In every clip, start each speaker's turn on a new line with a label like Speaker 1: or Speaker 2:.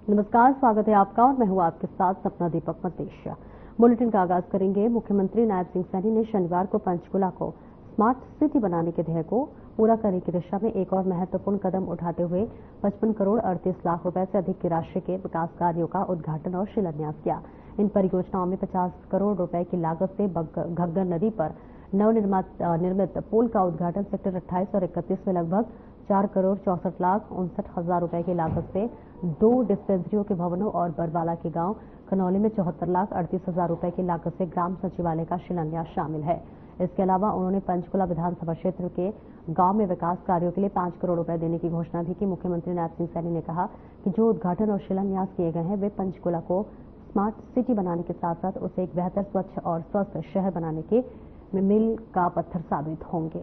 Speaker 1: नमस्कार, स्वागत है आपका और मैं हूं आपके साथ सपना दीपक मतेश। बुलेटिन का आगाज करेंगे। मुख्यमंत्री नायब सिंह सैनी ने शनिवार को पंचकुला को स्मार्ट सिटी बनाने के ध्येय को पूरा करने की दिशा में एक और महत्वपूर्ण कदम उठाते हुए 55 करोड़ 38 लाख रुपए से अधिक की राशि के विकास कार्यों का उद्घाटन और शिलान्यास किया। इन परियोजनाओं में 50 करोड़ रुपए की लागत से घग्गर नदी पर निर्मित पुल का उद्घाटन सेक्टर 28 और 31 में लगभग 4 करोड़ 64 लाख 59 हजार रुपए की लागत से 2 डिस्पेंसरियों के भवनों और बरवाला के गांव खनौली में 74 लाख 38 हजार रुपए की लागत से ग्राम सचिवालय का शिलान्यास शामिल है। इसके अलावा उन्होंने पंचकुला विधानसभा क्षेत्र के गांव में विकास कार्यों के लिए 5 करोड़ रुपए देने की घोषणा भी की। मुख्यमंत्री नायब सिंह सैनी ने कहा कि जो उद्घाटन और शिलान्यास किए गए हैं वे पंचकुला को स्मार्ट सिटी बनाने के साथ साथ उसे एक बेहतर स्वच्छ और स्वस्थ शहर बनाने के मील का पत्थर साबित होंगे।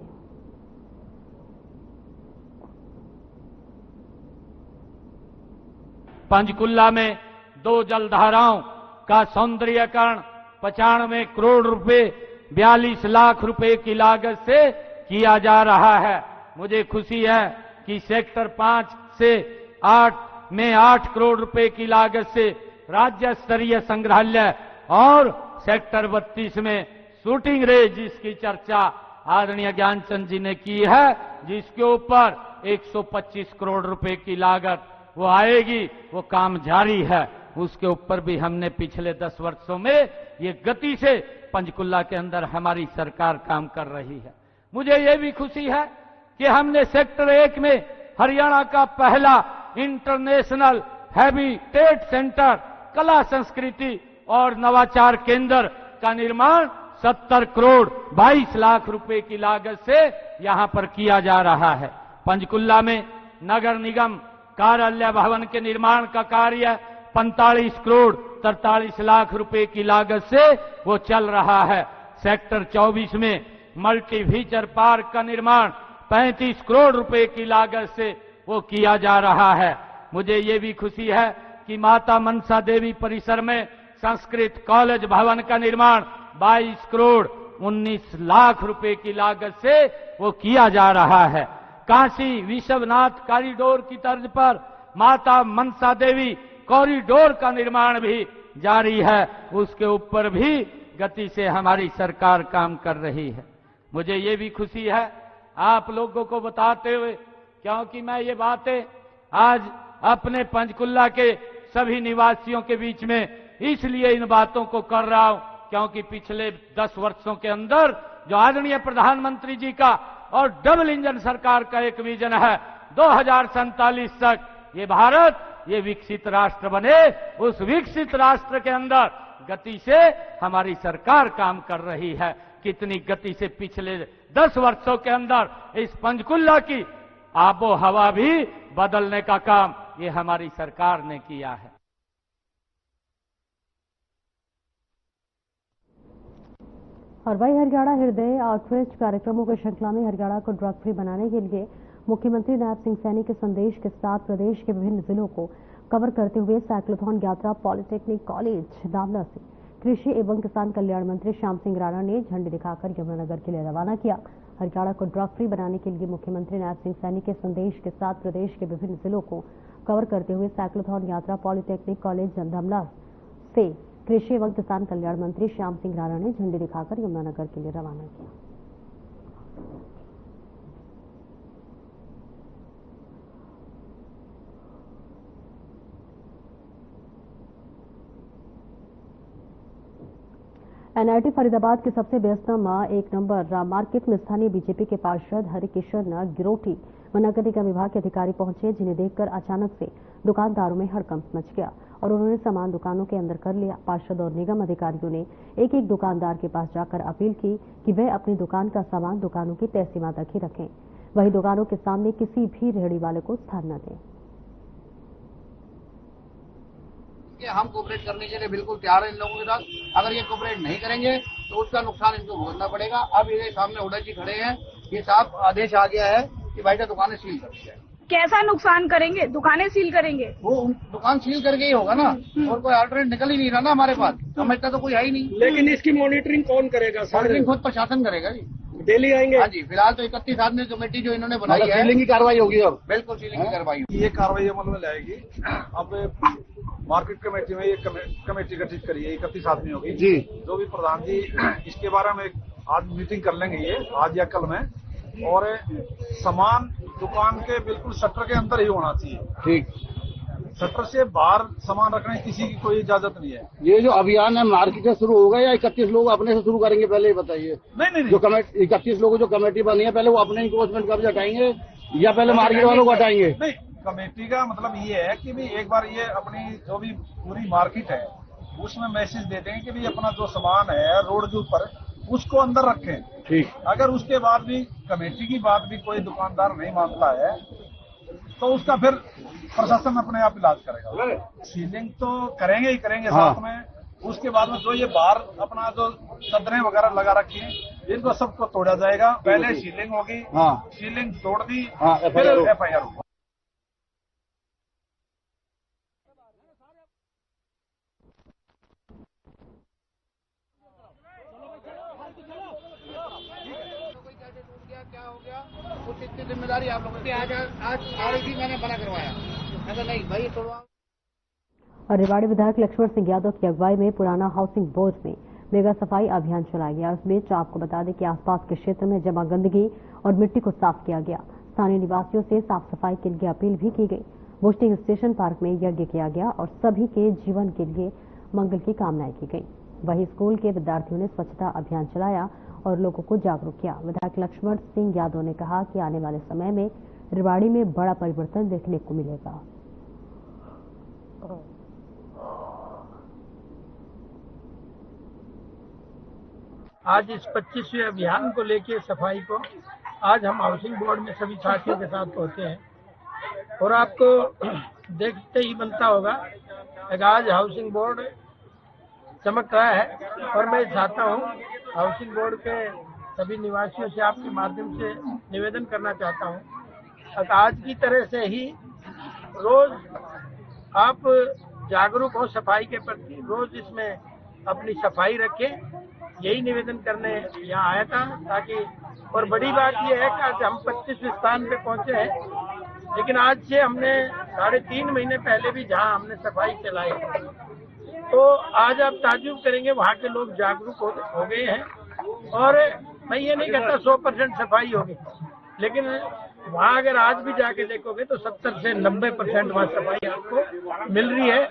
Speaker 2: पंचकुला में 2 जलधाराओं का सौंदर्यीकरण 95 करोड़ रुपए 42 लाख रुपए की लागत से किया जा रहा है। मुझे खुशी है कि सेक्टर 5 से 8 में 8 करोड़ रुपए की लागत से राज्य स्तरीय संग्रहालय और सेक्टर 32 में शूटिंग रेंज जिसकी चर्चा आदरणीय ज्ञानचंद जी ने की है, जिसके ऊपर 125 करोड़ रुपए की लागत वो आएगी, वो काम जारी है। उसके ऊपर भी हमने पिछले 10 वर्षों में ये गति से पंचकुला के अंदर हमारी सरकार काम कर रही है। मुझे ये भी खुशी है कि हमने सेक्टर 1 में हरियाणा का पहला इंटरनेशनल हैबिटेट सेंटर कला संस्कृति और नवाचार केंद्र का निर्माण 70 करोड़ 22 लाख रुपए की लागत से यहां पर किया जा रहा है। पंचकुला में नगर निगम कार्यालय भवन के निर्माण का कार्य 45 करोड़ 43 लाख रुपए की लागत से वो चल रहा है। सेक्टर 24 में मल्टी फीचर पार्क का निर्माण 35 करोड़ रुपए की लागत से वो किया जा रहा है। मुझे ये भी खुशी है कि माता मनसा देवी परिसर में संस्कृत कॉलेज भवन का निर्माण 22 करोड़ 19 लाख रुपए की लागत से वो किया जा रहा है। काशी विश्वनाथ कॉरिडोर की तर्ज पर माता मनसा देवी कॉरिडोर का निर्माण भी जारी है। उसके ऊपर भी गति से हमारी सरकार काम कर रही है। मुझे ये भी खुशी है आप लोगों को बताते हुए, क्योंकि मैं ये बातें आज अपने पंचकुला के सभी निवासियों के बीच में इसलिए इन बातों को कर रहा हूं, क्योंकि पिछले 10 वर्षों के अंदर जो आदरणीय प्रधानमंत्री जी का और डबल इंजन सरकार का एक विजन है 2047 तक ये भारत ये विकसित राष्ट्र बने, उस विकसित राष्ट्र के अंदर गति से हमारी सरकार काम कर रही है। कितनी गति से पिछले 10 वर्षों के अंदर इस पंचकुला की आबो हवा भी बदलने का काम ये हमारी सरकार ने किया है।
Speaker 1: और वही हरियाणा हृदय आउटरीच कार्यक्रमों की श्रृंखला में हरियाणा को ड्रग फ्री बनाने के लिए मुख्यमंत्री नायब सिंह सैनी के संदेश के साथ प्रदेश के विभिन्न जिलों को कवर करते हुए साइक्लोथॉन यात्रा पॉलिटेक्निक कॉलेज दामला से कृषि एवं किसान कल्याण मंत्री श्याम सिंह राणा ने झंडी दिखाकर यमुनानगर के लिए रवाना किया। हरियाणा को ड्रग फ्री बनाने के लिए मुख्यमंत्री नायब सिंह सैनी के संदेश के साथ प्रदेश के विभिन्न जिलों को कवर करते हुए साइक्लोथॉन यात्रा पॉलिटेक्निक कॉलेज दामला से कृषि एवं किसान कल्याण मंत्री श्याम सिंह राणा ने झंडी दिखाकर यमुनानगर के लिए रवाना किया। एनआईटी फरीदाबाद के सबसे व्यस्तम 1 नंबर मार्केट में स्थानीय बीजेपी के पार्षद हरिकिशन गिरोटी व नगर निगम विभाग के अधिकारी पहुंचे, जिन्हें देखकर अचानक से दुकानदारों में हड़कंप मच गया और उन्होंने सामान दुकानों के अंदर कर लिया। पार्षद और निगम अधिकारियों ने एक एक दुकानदार के पास जाकर अपील की कि वे अपनी दुकान का सामान दुकानों की तय सीमा तक ही रखें, वहीं दुकानों के सामने किसी भी रेहड़ी वाले को स्थान न दें।
Speaker 3: हम कोऑपरेट करने के लिए बिल्कुल तैयार है इन लोगों के साथ। अगर ये कोऑपरेट नहीं करेंगे तो उसका नुकसान इनको भुगतना पड़ेगा। अब ये सामने ओडा जी खड़े हैं, ये साफ आदेश आ गया है कि भाई दुकानें सील कर दी जाए।
Speaker 4: कैसा नुकसान करेंगे? दुकानें सील करेंगे?
Speaker 3: वो दुकान सील करके ही होगा ना, और कोई अल्टरनेट निकल ही नहीं रहा ना हमारे पास, समझता तो कोई है ही नहीं।
Speaker 5: लेकिन इसकी मॉनिटरिंग कौन करेगा?
Speaker 3: मॉनिटरिंग खुद प्रशासन करेगा जी।
Speaker 5: डेली आएंगे?
Speaker 3: हाँ जी, फिलहाल तो 31 आदमी कमेटी जो इन्होंने बनाई है,
Speaker 5: सीलिंग की कार्रवाई होगी अब?
Speaker 3: बिल्कुल सीलिंग की कार्रवाई होगी।
Speaker 6: ये कार्रवाई अमल में लाएगी। अब मार्केट कमेटी में ये कमेटी गठित करी है, 31 आदमी होगी
Speaker 5: जी।
Speaker 6: जो भी प्रधान जी इसके बारे में आज मीटिंग कर लेंगे, ये आज या कल में। और सामान दुकान के बिल्कुल शटर के अंदर ही होना चाहिए।
Speaker 5: ठीक।
Speaker 6: शटर से बाहर सामान रखने की किसी की कोई इजाजत नहीं है।
Speaker 5: ये जो अभियान है मार्केट से शुरू होगा या 31 लोग अपने से शुरू करेंगे, पहले ये बताइए।
Speaker 6: नहीं,
Speaker 5: जो कमेटी 31 लोगों जो कमेटी बनी है, पहले वो अपने इंक्रोचमेंट कब्जा हटाएंगे या पहले मार्केट वालों को हटाएंगे?
Speaker 6: नहीं, कमेटी का मतलब ये है कि भी एक बार ये अपनी जो भी पूरी मार्केट है उसमें मैसेज दे देंगे कि भी अपना जो सामान है रोड के ऊपर उसको अंदर रखें।
Speaker 5: ठीक।
Speaker 6: अगर उसके बाद भी कमेटी की बात भी कोई दुकानदार नहीं मानता है तो उसका फिर प्रशासन अपने आप इलाज करेगा। सीलिंग तो करेंगे ही करेंगे।
Speaker 5: हाँ।
Speaker 6: साथ में उसके बाद में जो ये बाहर अपना जो चदरें वगैरह लगा रखी है इनको सबको तोड़ा जाएगा। पहले सीलिंग होगी।
Speaker 5: हाँ।
Speaker 6: सीलिंग तोड़ दी।
Speaker 5: हाँ,
Speaker 6: फिर FIR होगा।
Speaker 3: क्या हो गया कुछ इतनी जिम्मेदारी आप लोगों की। आज रही थी, मैंने मना करवाया। मैं कहा नहीं भाई तोड़वाओ।
Speaker 1: और रेवाड़ी विधायक लक्ष्मण सिंह यादव की अगुवाई में पुराना हाउसिंग बोर्ड में मेगा सफाई अभियान चलाया गया। इस बीच आपको बता दें कि आसपास के क्षेत्र में जमा गंदगी और मिट्टी को साफ किया गया। स्थानीय निवासियों से साफ सफाई के लिए अपील भी की गई। बोस्टिंग स्टेशन पार्क में यज्ञ किया गया और सभी के जीवन के लिए मंगल की कामनाएं की गई। वहीं स्कूल के विद्यार्थियों ने स्वच्छता अभियान चलाया और लोगों को जागरूक किया। विधायक लक्ष्मण सिंह यादव ने कहा कि आने वाले समय में रेवाड़ी में बड़ा परिवर्तन देखने को मिलेगा।
Speaker 7: आज इस 25वें अभियान को लेके सफाई को आज हम हाउसिंग बोर्ड में सभी साथियों के साथ पहुंचे हैं और आपको देखते ही बनता होगा कि आज हाउसिंग बोर्ड चमक रहा है। और मैं चाहता हूं हाउसिंग बोर्ड के सभी निवासियों से आपके माध्यम से निवेदन करना चाहता हूं कि आज की तरह से ही रोज आप जागरूक हो सफाई के प्रति, रोज इसमें अपनी सफाई रखें। यही निवेदन करने यहाँ आया था ताकि, और बड़ी बात यह है कि आज हम 25वें स्थान पे पहुंचे हैं, लेकिन आज से हमने 3.5 महीने पहले भी जहाँ हमने सफाई चलाई तो आज आप ताज्जुब करेंगे वहाँ के लोग जागरूक हो गए हैं। और मैं ये नहीं कहता 100% सफाई होगी, लेकिन वहाँ अगर आज भी जाके देखोगे तो 70 से 90% वहाँ सफाई आपको मिल रही है।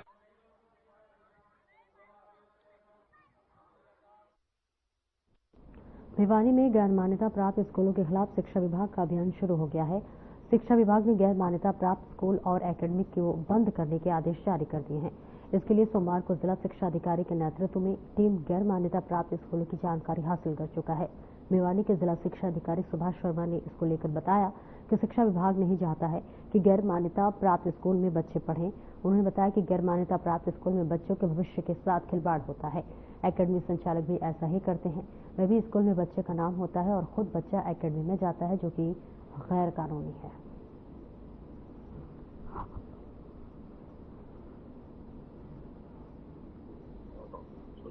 Speaker 1: भिवानी में गैर मान्यता प्राप्त स्कूलों के खिलाफ शिक्षा विभाग का अभियान शुरू हो गया है। शिक्षा विभाग ने गैर मान्यता प्राप्त स्कूल और एकेडमी को बंद करने के आदेश जारी कर दिए हैं। इसके लिए सोमवार को जिला शिक्षा अधिकारी के नेतृत्व में टीम गैर मान्यता प्राप्त स्कूलों की जानकारी हासिल कर चुका है। भिवानी के जिला शिक्षा अधिकारी सुभाष शर्मा ने इसको लेकर बताया कि शिक्षा विभाग नहीं चाहता है कि गैर मान्यता प्राप्त स्कूल में बच्चे पढ़ें। उन्होंने बताया कि गैर मान्यता प्राप्त स्कूल में बच्चों के भविष्य के साथ खिलवाड़ होता है। एकेडमी संचालक भी ऐसा ही करते हैं। वह भी स्कूल में बच्चे का नाम होता है और खुद बच्चा एकेडमी में जाता है, जो कि गैर कानूनी है।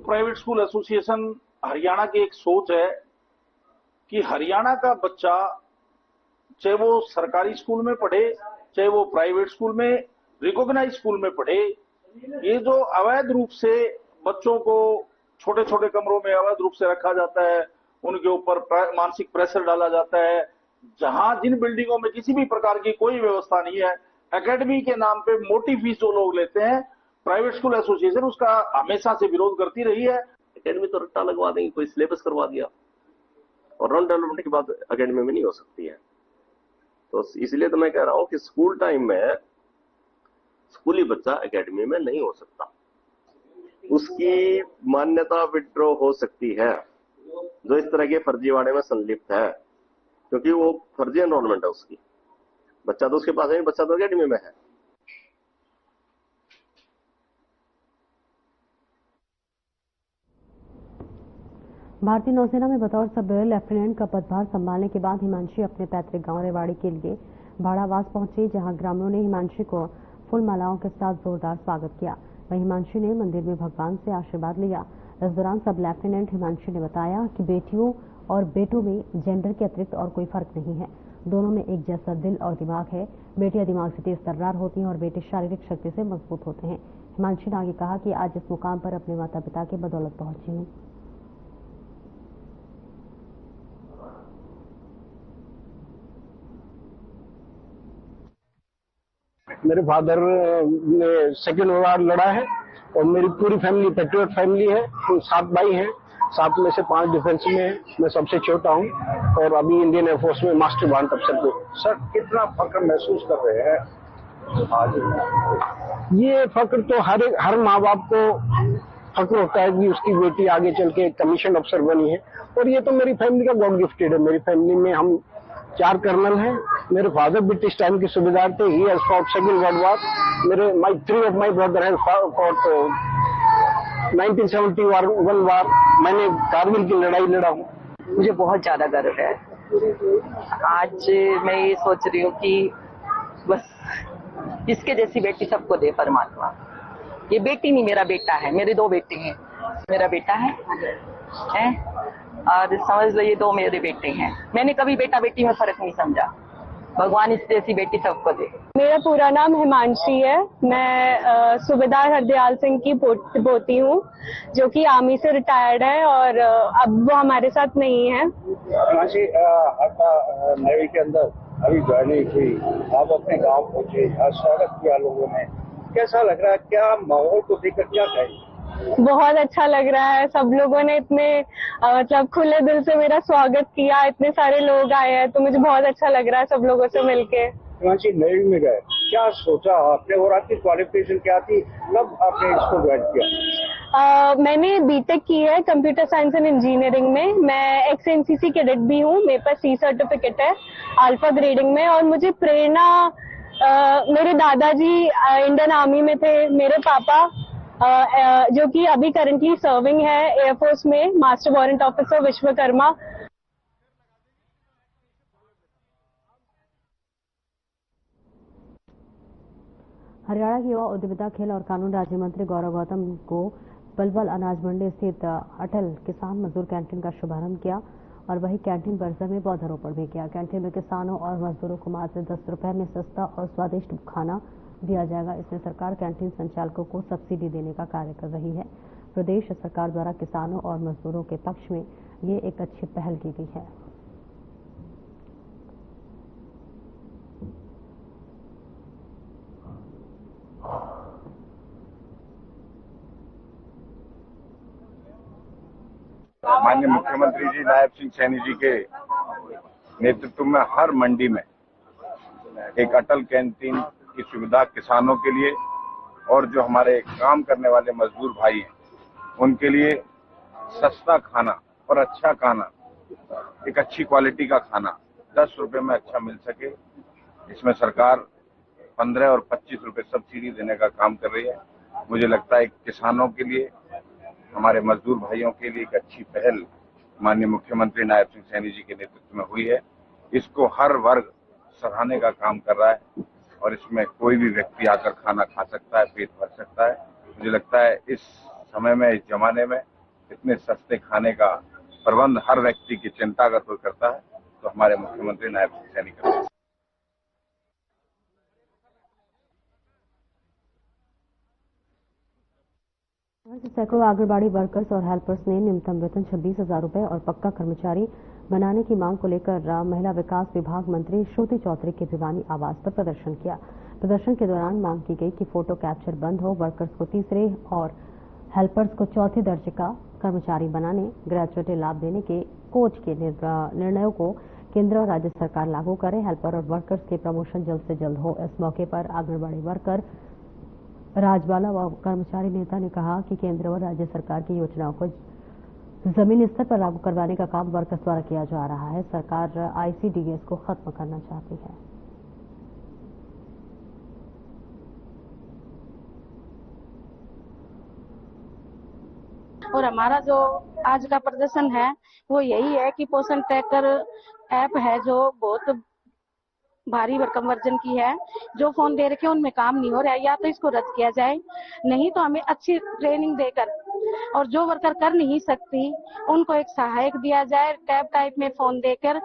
Speaker 8: प्राइवेट स्कूल एसोसिएशन हरियाणा की एक सोच है कि हरियाणा का बच्चा चाहे वो सरकारी स्कूल में पढ़े चाहे वो प्राइवेट स्कूल में रिकॉग्नाइज स्कूल में पढ़े, ये जो अवैध रूप से बच्चों को छोटे छोटे कमरों में अवैध रूप से रखा जाता है, उनके ऊपर मानसिक प्रेशर डाला जाता है, जहां जिन बिल्डिंगों में किसी भी प्रकार की कोई व्यवस्था नहीं है, एकेडमी के नाम पे मोटी फीस जो लोग लेते हैं, प्राइवेट स्कूल एसोसिएशन उसका हमेशा से विरोध करती रही है।
Speaker 5: एकेडमी तो रट्टा लगवा देंगे, कोई सिलेबस करवा दिया और रन डेवलपमेंट की बात एकेडमी में नहीं हो सकती है। तो इसलिए तो मैं कह रहा हूं कि स्कूल टाइम में स्कूली बच्चा एकेडमी में नहीं हो सकता। उसकी मान्यता विड्रॉ हो सकती है जो इस तरह के फर्जीवाड़े में संलिप्त है, क्योंकि वो फर्जी एनरोलमेंट है उसकी। बच्चा तो उसके पास है, बच्चा तो एकेडमी में है।
Speaker 1: भारतीय नौसेना में बतौर सब लेफ्टिनेंट का पदभार संभालने के बाद हिमांशी अपने पैतृक गांव रेवाड़ी के लिए भाड़ावास पहुंचे, जहां ग्रामीणों ने हिमांशी को फूल मालाओं के साथ जोरदार स्वागत किया। वहीं हिमांशी ने मंदिर में भगवान से आशीर्वाद लिया। इस दौरान सब लेफ्टिनेंट हिमांशी ने बताया कि बेटियों और बेटों में जेंडर के अतिरिक्त और कोई फर्क नहीं है। दोनों में एक जैसा दिल और दिमाग है। बेटियां दिमाग से तेज तर्रार होती हैं और बेटे शारीरिक शक्ति से मजबूत होते हैं। हिमांशी ने आगे कहा कि आज इस मुकाम पर अपने माता पिता की बदौलत पहुंची हूं।
Speaker 9: मेरे फादर ने सेकेंड वॉर लड़ा है और मेरी पूरी फैमिली पैट्रियट फैमिली है। 7 भाई हैं, 7 में से 5 डिफेंस में है। मैं सबसे छोटा हूं और अभी इंडियन एयरफोर्स में मास्टर वारंट अफसर पे।
Speaker 6: सर, कितना फख्र महसूस कर रहे हैं आज?
Speaker 9: ये फख्र तो हर माँ बाप को फख्र होता है कि उसकी बेटी आगे चल के कमीशन अफसर बनी है, और ये तो मेरी फैमिली का गॉड गिफ्टेड है। मेरी फैमिली में हम 4 कर्नल हैं। मेरे फादर ब्रिटिश टाइम के सूबेदार थे। He has fought second world war. 3 of my brother has fought 1971 वार। मैंने कारगिल की लड़ाई लड़ा हूँ।
Speaker 10: मुझे बहुत ज्यादा गर्व है। आज मैं ये सोच रही हूँ कि बस इसके जैसी बेटी सबको दे परमात्मा। ये बेटी नहीं, मेरा बेटा है। मेरे 2 बेटे हैं। मेरा बेटा है और समझ लो ये 2 मेरे बेटे हैं। मैंने कभी बेटा बेटी में फर्क नहीं समझा। भगवान इस जैसी बेटी सबको दे।
Speaker 11: मेरा पूरा नाम हिमांशी है। मैं सूबेदार हरदयाल सिंह की पोती हूँ, जो कि आर्मी से रिटायर्ड है और अब वो हमारे साथ नहीं है।
Speaker 6: हिमांशी, आपका नेवी के अंदर अभी ज्वाइनिंग हुई, आप अपने गांव पहुंचे, आज स्वागत किया लोगों ने, कैसा लग रहा है? क्या माहौल को देखकर क्या कहें?
Speaker 11: बहुत अच्छा लग रहा है। सब लोगों ने इतने मतलब खुले दिल से मेरा स्वागत किया। इतने सारे लोग आए हैं तो मुझे बहुत अच्छा लग रहा है सब लोगों से मिलके।
Speaker 6: हिमांशी, नेवी में गए, क्या सोचा आपने और आपकी क्वालिफिकेशन क्या थी? कब आपने इसको ज्वाइन किया?
Speaker 11: मैंने बीटेक की है कंप्यूटर साइंस एंड इंजीनियरिंग में। मैं XNCC कैडेट भी हूँ। मेरे पास C सर्टिफिकेट है अल्फा ग्रेडिंग में। और मुझे प्रेरणा मेरे दादाजी इंडियन आर्मी में थे। मेरे पापा जो कि अभी करंटली सर्विंग है एयरफोर्स में, master warrant officer Vishwakarma.
Speaker 1: Haryana की युवा उद्यमिता, खेल और कानून राज्य मंत्री गौरव गौतम को पलवल अनाज मंडी स्थित अटल किसान मजदूर कैंटीन का शुभारंभ किया और वही कैंटीन परिसर में पौधारोपण भी किया। कैंटीन में किसानों और मजदूरों को मात्र 10 रुपए में सस्ता और स्वादिष्ट खाना दिया जाएगा। इसमें सरकार कैंटीन संचालकों को सब्सिडी देने का कार्य कर रही है। प्रदेश सरकार द्वारा किसानों और मजदूरों के पक्ष में ये एक अच्छी पहल की गई है।
Speaker 12: माननीय मुख्यमंत्री जी नायब सिंह सैनी जी के नेतृत्व में हर मंडी में एक अटल कैंटीन की सुविधा किसानों के लिए और जो हमारे काम करने वाले मजदूर भाई हैं उनके लिए सस्ता खाना और अच्छा खाना, एक अच्छी क्वालिटी का खाना 10 रुपए में अच्छा मिल सके, इसमें सरकार 15 और 25 रुपए सब्सिडी देने का काम कर रही है। मुझे लगता है किसानों के लिए, हमारे मजदूर भाइयों के लिए एक अच्छी पहल माननीय मुख्यमंत्री नायब सिंह सैनी जी के नेतृत्व में हुई है। इसको हर वर्ग सराहने का काम कर रहा है और इसमें कोई भी व्यक्ति आकर खाना खा सकता है, पेट भर सकता है। मुझे लगता है इस समय में, इस जमाने में इतने सस्ते खाने का प्रबंध हर व्यक्ति की चिंता अगर कोई करता है तो हमारे मुख्यमंत्री नायब सिंह सैनी करते हैं।
Speaker 1: सैकड़ों आंगनबाड़ी वर्कर्स और हेल्पर्स ने न्यूनतम वेतन 26,000 रुपए और पक्का कर्मचारी बनाने की मांग को लेकर महिला विकास विभाग मंत्री श्रुति चौधरी के भिवानी आवास पर प्रदर्शन किया। प्रदर्शन के दौरान मांग की गई कि फोटो कैप्चर बंद हो, वर्कर्स को तीसरे और हेल्पर्स को चौथे दर्जे का कर्मचारी बनाने, ग्रेजुएटी लाभ देने के कोच के निर्णयों को केंद्र और राज्य सरकार लागू करे, हेल्पर और वर्कर्स के प्रमोशन जल्द से जल्द हो। इस मौके पर आंगनबाड़ी वर्कर राजबाला व कर्मचारी नेता ने कहा कि केंद्र और राज्य सरकार की योजनाओं को जमीनी स्तर पर लागू करवाने का काम वर्कर्स द्वारा किया जा रहा है। सरकार ICDS को खत्म करना चाहती है।
Speaker 4: और हमारा जो आज का प्रदर्शन है वो यही है कि पोषण ट्रैकर ऐप है जो बहुत भारी भरकम वर्जन की है, जो फोन दे रखे उनमें काम नहीं हो रहा है, या तो इसको रद्द किया जाए, नहीं तो हमें अच्छी ट्रेनिंग देकर और जो वर्कर कर नहीं सकती उनको एक सहायक दिया जाए, टैब टाइप में फोन देकर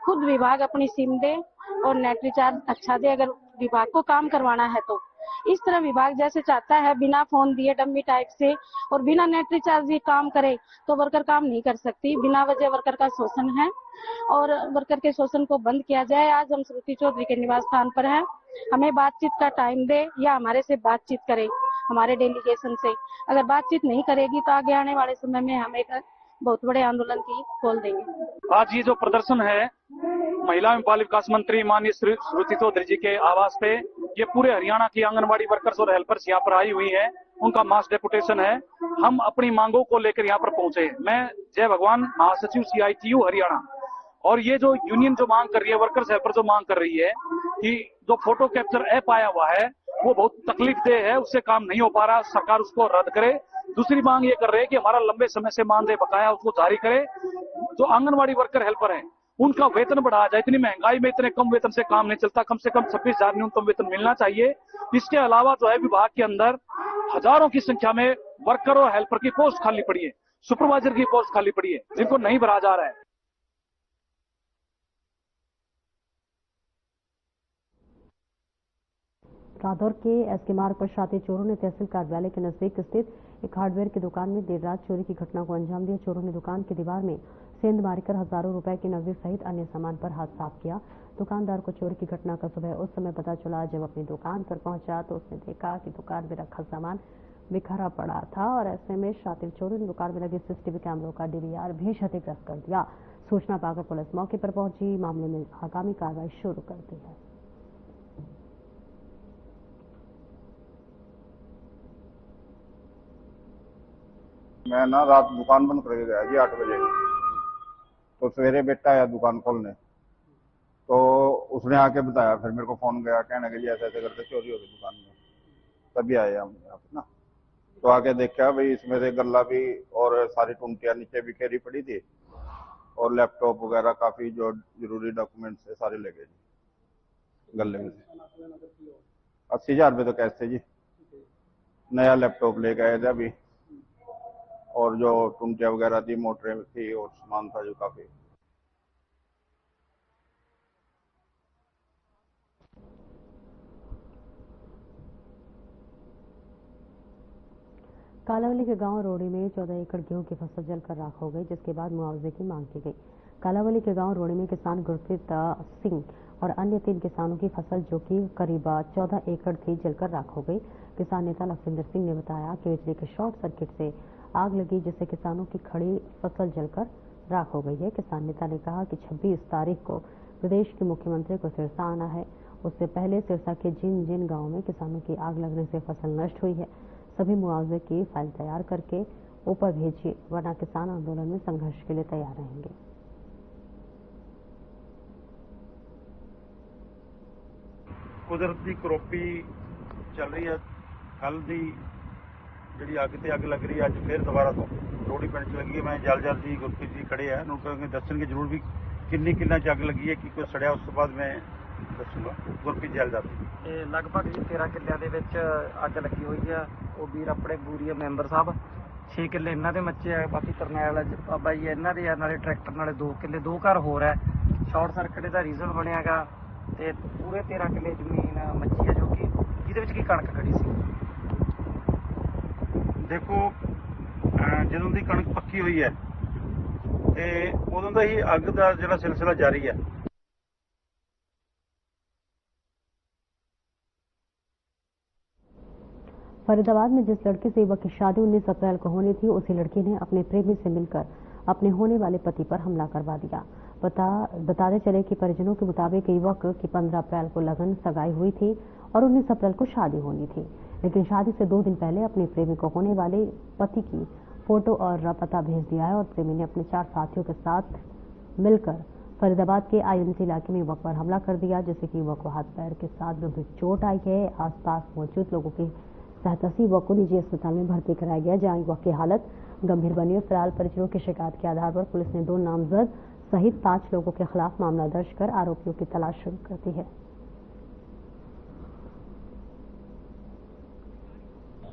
Speaker 4: खुद विभाग अपनी सिम दे और नेट रिचार्ज अच्छा दे अगर विभाग को काम करवाना है तो। इस तरह विभाग जैसे चाहता है बिना फोन दिए डम्मी टाइप से और बिना नेट रिचार्ज भी काम करे तो वर्कर काम नहीं कर सकती। बिना वजह वर्कर का शोषण है और वर्कर के शोषण को बंद किया जाए। आज हम श्रुति चौधरी के निवास स्थान पर हैं, हमें बातचीत का टाइम दे या हमारे से बातचीत करे हमारे डेलीगेशन से। अगर बातचीत नहीं करेगी तो आगे आने वाले समय में हम एक बहुत बड़े आंदोलन की खोल देंगे।
Speaker 8: आज ये जो प्रदर्शन है महिला एवं बाल विकास मंत्री माननीय श्रुति चौधरी जी के आवास पे, ये पूरे हरियाणा की आंगनबाड़ी वर्कर्स और हेल्पर्स यहाँ पर आई हुई है, उनका मास डेपुटेशन है। हम अपनी मांगों को लेकर यहाँ पर पहुंचे। मैं जय भगवान महासचिव CITU हरियाणा, और ये जो यूनियन जो मांग कर रही है, वर्कर्स हेल्पर जो मांग कर रही है कि जो फोटो कैप्चर ऐप आया हुआ है वो बहुत तकलीफदेह है, उससे काम नहीं हो पा रहा, सरकार उसको रद्द करे। दूसरी मांग ये कर रहे हैं कि हमारा लंबे समय से मानदेय बकाया उसको जारी करे। जो आंगनबाड़ी वर्कर हेल्पर है उनका वेतन बढ़ाया जाए। इतनी महंगाई में इतने कम वेतन से काम नहीं चलता, कम से कम 26,000 न्यूनतम वेतन मिलना चाहिए। इसके अलावा जो है विभाग के अंदर हजारों की संख्या में वर्कर और हेल्पर की पोस्ट खाली पड़ी है, सुपरवाइजर की पोस्ट खाली पड़ी है, जिनको नहीं भरा जा रहा है।
Speaker 1: रादौर के SK मार्ग पर शातिर चोरों ने तहसील कार्यालय के नजदीक स्थित एक हार्डवेयर की दुकान में देर रात चोरी की घटना को अंजाम दिया। चोरों ने दुकान की दीवार में सेंध मारकर हजारों रुपए की नकदी सहित अन्य सामान पर हाथ साफ किया। दुकानदार को चोरी की घटना का सुबह उस समय पता चला जब अपनी दुकान पर पहुंचा तो उसने देखा कि दुकान में रखा सामान बिखरा पड़ा था और ऐसे में शातिर चोरों ने दुकान में लगे CCTV कैमरों का DVR भी क्षतिग्रस्त कर दिया। सूचना पाकर पुलिस मौके पर पहुंची, मामले में आगामी कार्रवाई शुरू कर दी है।
Speaker 12: मैं ना रात दुकान बंद करके गया जी 8 बजे, तो सवेरे बेटा आया दुकान खोलने, तो उसने आके बताया, फिर मेरे को फोन गया कहने के लिए ऐसे ऐसे करके चोरी हो गई दुकान में। तभी आए हम यहाँ पे ना, तो आके देखा भाई इसमें से गल्ला भी और सारी टूंटियां नीचे बिखेरी पड़ी थी और लैपटॉप वगैरह काफी जो जरूरी डॉक्यूमेंट्स है सारे ले गए गले में से। 80,000 रुपये तो कैश थे जी, नया लैपटॉप ले गए थे अभी, और जो टूंटियां वगैरह थी, मोटरें थी और सामान था जो काफी।
Speaker 1: कालावली के गांव रोड़ी में 14 एकड़ गेहूं की फसल जलकर राख हो गई, जिसके बाद मुआवजे की मांग की गई। कालावली के गांव रोड़ी में किसान गुरप्रीत सिंह और अन्य 3 किसानों की फसल जो कि करीब 14 एकड़ थी जलकर राख हो गई। किसान नेता लखविंदर सिंह ने बताया कि बिजली के शॉर्ट सर्किट से आग लगी, जिससे किसानों की खड़ी फसल जलकर राख हो गई है। किसान नेता ने कहा कि 26 तारीख को प्रदेश के मुख्यमंत्री को सिरसा आना है। उससे पहले सिरसा के जिन जिन गाँव में किसानों की आग लगने से फसल नष्ट हुई है सभी मुआवजे की फाइल तैयार करके ऊपर भेजिए, वरना किसान आंदोलन में संघर्ष के लिए तैयार रहेंगे।
Speaker 13: कुदरती क्रॉपी चल रही है, कल दी जी अग से अग लग रही है, अज फिर दोबारा तो रोड़ी पिंड च लगी है। मैं जल जी गुरप्रीत जी खड़े हैं, उन्होंने दसन जरूर भी किन्नी अग लगी है कि कोई सड़िया, उस तो बाद मैं दसूंगा। गुरप्रीत जल जाती
Speaker 14: लगभग 13 किल्लिਆਂ ਦੇ ਵਿੱਚ ਅੱਗ ਲੱਗੀ ਹੋਈ ਹੈ। ਉਹ ਵੀਰ ਆਪਣੇ ਬੂਰੀਆ ਮੈਂਬਰ ਸਾਹਿਬ 6 ਕਿੱਲੇ ਇਹਨਾਂ ਦੇ ਮੱਚੇ ਆ, ਬਾਕੀ ਤਰਨੈਲ ਬਾਬਾ ਜੀ ਇਹਨਾਂ ਦੇ ਆ, ਨਾਲੇ ਟਰੈਕਟਰ ਨਾਲੇ 2 ਕਿੱਲੇ 2 ਘਰ ਹੋਰ ਹੈ। ਸ਼ਾਰਟ ਸਰਕਟ ਦਾ ਰੀਜ਼ਨ ਬਣਿਆਗਾ ਤੇ ਪੂਰੇ 13 ਕਿੱਲੇ ਜ਼ਮੀਨ ਮੱਚੀ ਹੈ, ਜੋ ਕਿ ਜਿਹਦੇ ਵਿੱਚ ਕੀ ਕਣਕ ਖੜੀ ਸੀ।
Speaker 13: ਦੇਖੋ ਜਦੋਂ ਦੀ ਕਣਕ ਪੱਕੀ ਹੋਈ ਹੈ ਤੇ ਉਦੋਂ ਦਾ ਹੀ ਅੱਗ ਦਾ ਜਿਹੜਾ ਸਿਲਸਿਲਾ ਜਾਰੀ ਹੈ।
Speaker 1: फरीदाबाद में जिस लड़की से युवक की शादी 19 अप्रैल को होनी थी, उसी लड़की ने अपने प्रेमी से मिलकर अपने होने वाले पति पर हमला करवा दिया। बताते चले कि परिजनों के मुताबिक युवक की 15 अप्रैल को लगन सगाई हुई थी और 19 अप्रैल को शादी होनी थी, लेकिन शादी से 2 दिन पहले अपने प्रेमी को होने वाले पति की फोटो और पता भेज दिया है और प्रेमी ने अपने 4 साथियों के साथ मिलकर फरीदाबाद के IMC इलाके में युवक पर हमला कर दिया, जिससे कि युवक को हाथ पैर के साथ गंभीर चोट आई है। आसपास मौजूद लोगों की सहायता से युवक को निजी अस्पताल में भर्ती कराया गया, जहां युवक की हालत गंभीर बनी है। फिलहाल परिजनों की शिकायत के आधार पर पुलिस ने 2 नामजद सहित 5 लोगों के खिलाफ मामला दर्ज कर आरोपियों की तलाश शुरू कर दी है।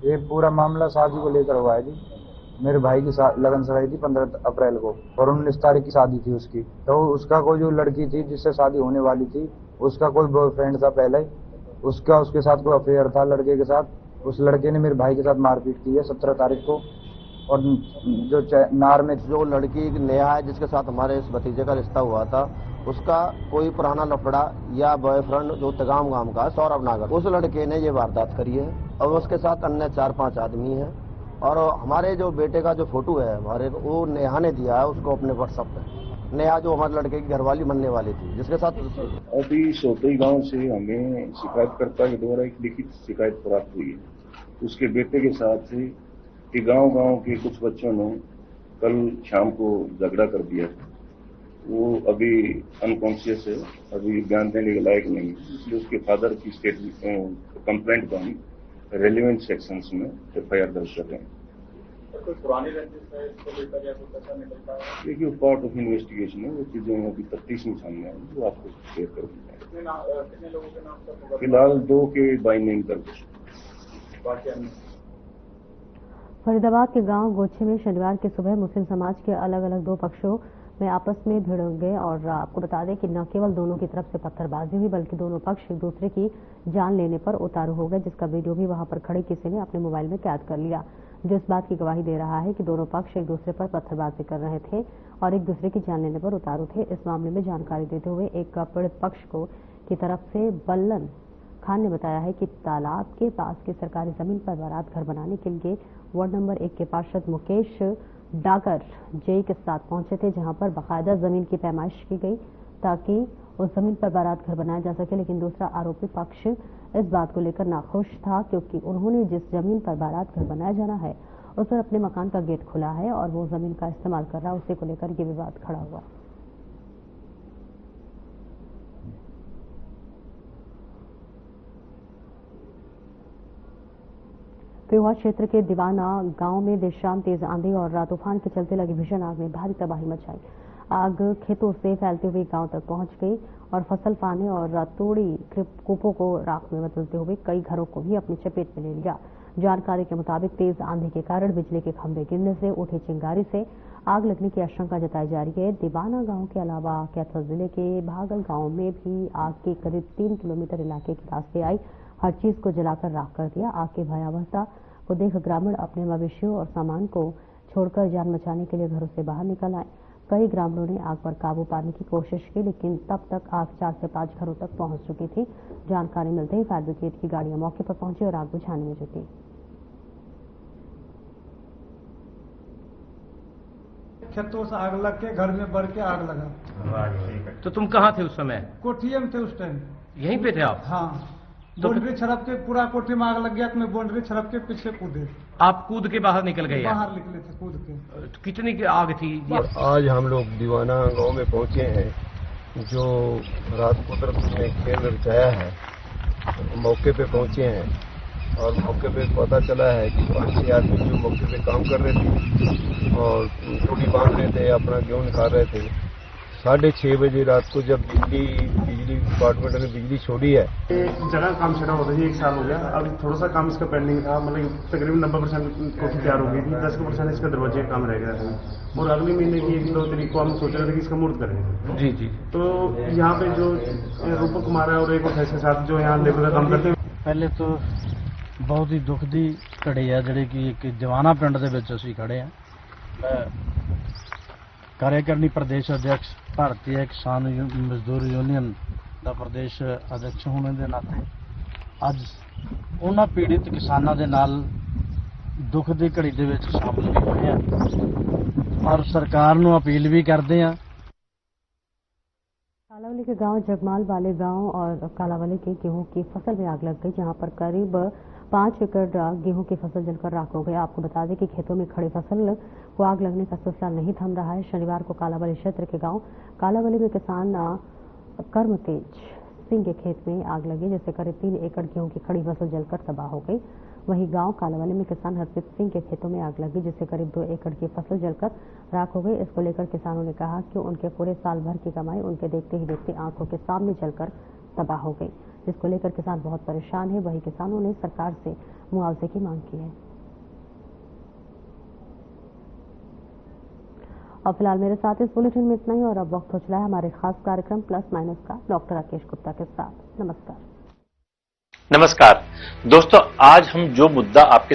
Speaker 15: ये पूरा मामला शादी को लेकर हुआ है जी। मेरे भाई की लगन सगाई थी 15 अप्रैल को और 19 तारीख की शादी थी उसकी। तो उसका कोई जो लड़की थी जिससे शादी होने वाली थी, उसका कोई बॉयफ्रेंड था पहले, उसके साथ कोई अफेयर था लड़के के साथ। उस लड़के ने मेरे भाई के साथ मारपीट की है 17 तारीख को। और जो नार में
Speaker 16: जो लड़की नेहा है जिसके साथ हमारे इस भतीजे का रिश्ता हुआ था, उसका कोई पुराना लफड़ा या बॉयफ्रेंड जो तगाम गांव का है, सौरभ नागर, उस लड़के ने ये वारदात करी है। और उसके साथ अन्य 4-5 आदमी हैं। और हमारे जो बेटे का जो फोटो है हमारे, वो नेहा ने दिया है उसको अपने व्हाट्सएप पे। नेहा जो हमारे लड़के की घरवाली बनने वाली थी, जिसके साथ
Speaker 12: अभी सोतई गांव से हमें शिकायतकर्ता के द्वारा एक लिखित शिकायत प्राप्त हुई है उसके बेटे के साथ कि गांव के कुछ बच्चों ने कल शाम को झगड़ा कर दिया। वो अभी अनकॉन्शियस है, अभी बयान देने के लायक नहीं है, इसलिए उसके फादर की कंप्लेंट को हम रेलिवेंट सेक्शंस में FIR दर्ज कर रहे हैं।
Speaker 17: कोई पुरानी रंजिश है इसको लेकर या कुछ ऐसा निकलता है?
Speaker 12: देखिए, पार्ट ऑफ इन्वेस्टिगेशन है, वो चीजें अभी तफ्तीश में सामने आएंगी, वो आपको शेयर कर दी जाएगी।
Speaker 17: कितने लोगों के नाम पर?
Speaker 12: फिलहाल 2 के बाई नेम दर्ज।
Speaker 1: फरीदाबाद के गांव गोछे में शनिवार की सुबह मुस्लिम समाज के अलग अलग 2 पक्षों में आपस में भिड़ गए और आपको बता दें कि न केवल दोनों की तरफ से पत्थरबाजी हुई, बल्कि दोनों पक्ष एक दूसरे की जान लेने पर उतारू हो गए, जिसका वीडियो भी वहां पर खड़े किसी ने अपने मोबाइल में कैद कर लिया, जो इस बात की गवाही दे रहा है कि दोनों पक्ष एक दूसरे पर पत्थरबाजी कर रहे थे और एक दूसरे की जान लेने पर उतारू थे। इस मामले में जानकारी देते हुए एक पीड़ित पक्ष की तरफ से बल्लन खान ने बताया है कि तालाब के पास की सरकारी जमीन पर बारात घर बनाने के लिए वार्ड नंबर 1 के पार्षद मुकेश डागर जेई के साथ पहुंचे थे, जहां पर बाकायदा जमीन की पैमाइश की गई ताकि उस जमीन पर बारात घर बनाया जा सके। लेकिन दूसरा आरोपी पक्ष इस बात को लेकर नाखुश था, क्योंकि उन्होंने जिस जमीन पर बारात घर बनाया जाना है उस पर अपने मकान का गेट खुला है और वो जमीन का इस्तेमाल कर रहा है, उसी को लेकर ये विवाद खड़ा हुआ। पेहोवा क्षेत्र के दीवाना गांव में देर शाम तेज आंधी और तूफान के चलते लगी भीषण आग ने भारी तबाही मचाई। आग खेतों से फैलते हुए गांव तक पहुंच गई और फसल पाने और तोड़ी कूपों को राख में बदलते हुए कई घरों को भी अपनी चपेट में ले लिया। जानकारी के मुताबिक तेज आंधी के कारण बिजली के खंभे गिरने से उठी चिंगारी से आग लगने की आशंका जताई जा रही है। दीवाना गांव के अलावा कैथल जिले के भागल गांव में भी आग के करीब 3 किलोमीटर इलाके के रास्ते आई, हर चीज को जलाकर राख कर दिया। आग की भयावहता को देख ग्रामीण अपने मवेशियों और सामान को छोड़कर जान बचाने के लिए घरों से बाहर निकल आए। कई ग्रामीणों ने आग पर काबू पाने की कोशिश की, लेकिन तब तक आग 4 से 5 घरों तक पहुंच चुकी थी। जानकारी मिलते ही फायर ब्रिगेड की गाड़ियां मौके पर पहुंची और आग बुझाने में जुटी।
Speaker 18: खेतों से आग लग के घर में बढ़ के आग लगा।
Speaker 19: तो तुम कहाँ थे उस समय?
Speaker 18: कोठिए में थे उस टाइम।
Speaker 19: यहीं पे थे आप?
Speaker 18: हाँ, बाउंड्री छड़प के पूरा कोठी में आग लग गया तो मैं बाउंड्री छड़प के पीछे कूदे।
Speaker 19: आप कूद के बाहर निकल गए?
Speaker 18: बाहर निकले थे कूद के।
Speaker 19: कितनी आग थी?
Speaker 20: आज हम लोग दीवाना गांव में पहुंचे हैं, जो रात कुदरत ने खेल रचाया है। मौके पे पहुंचे हैं और मौके पे पता चला है कि 5-6 आदमी जो मौके पे काम कर रहे थे और टोटी बांध रहे थे, अपना गेहूं निकाल रहे थे। 6:30 बजे रात को जब बिजली डिपार्टमेंट ने बिजली छोड़ी है।
Speaker 21: जगह काम छड़ा होता है, 1 साल हो गया। अभी थोड़ा सा काम इसका पेंडिंग था, मतलब तकरीबन 90% कोठी तैयार हो गई थी, 10% इसका दरवाजे का काम रह गया था और अगले महीने की 1-2 तारीख को हम सोच रहे थे कि इसका मुहूर्त करेंगे।
Speaker 19: जी जी।
Speaker 21: तो यहाँ पे जो रूपक कुमार है और एक और के साथ जो यहाँ लेबर का काम करते हैं।
Speaker 22: पहले तो बहुत ही दुख दी घड़ी है ਜਿਹੜੀ ਕਿ ਇੱਕ ਜਵਾਨਾ ਪਿੰਡ ਦੇ ਵਿੱਚ ਅਸੀਂ ਖੜੇ ਆ। कार्यकारिणी प्रदेश अध्यक्ष भारतीय किसान मजदूर यूनियन ਦਾ ਪ੍ਰਦੇਸ਼ ਅਧਿਕਸ਼ ਹੋਣ ਦੇ ਨਾਤੇ ਅੱਜ ਉਹਨਾਂ ਪੀੜਿਤ ਕਿਸਾਨਾਂ ਦੇ ਨਾਲ ਦੁੱਖ ਦੀ ਘੜੀ ਦੇ ਵਿੱਚ ਸ਼ਾਮਲ ਵੀ ਹੋਏ ਆ ਔਰ ਸਰਕਾਰ ਨੂੰ ਅਪੀਲ भी ਕਰਦੇ ਆ।
Speaker 1: कालावली के गांव जगमाल वाले गांव और कालावली के गेहूं की फसल में आग लग गई, जहां पर करीब 5 एकड़ गेहूं की फसल जलकर राख हो गई। आपको बता दें कि खेतों में खड़ी फसल को आग लगने का सिलसिला नहीं थम रहा है। शनिवार को कालावली क्षेत्र के गांव कालावली में किसान कर्मतेज सिंह के खेत में आग लगी, जिससे करीब 3 एकड़ गेहूं की खड़ी फसल जलकर तबाह हो गई। वहीं गांव कालावली में किसान हरप्रीत सिंह के खेतों में आग लगी, जिससे करीब 2 एकड़ की फसल जलकर राख हो गई। इसको लेकर किसानों ने कहा कि उनके पूरे साल भर की कमाई उनके देखते ही देखते आंखों के सामने जलकर तबाह हो गई, जिसको लेकर किसान बहुत परेशान है। वहीं किसानों ने सरकार से मुआवजे की मांग की है। अब फिलहाल मेरे साथ इस बुलेटिन में इतना ही और अब वक्त हो चला है हमारे खास कार्यक्रम प्लस माइनस का डॉक्टर राकेश गुप्ता के साथ। नमस्कार।
Speaker 2: नमस्कार दोस्तों, आज हम जो मुद्दा आपके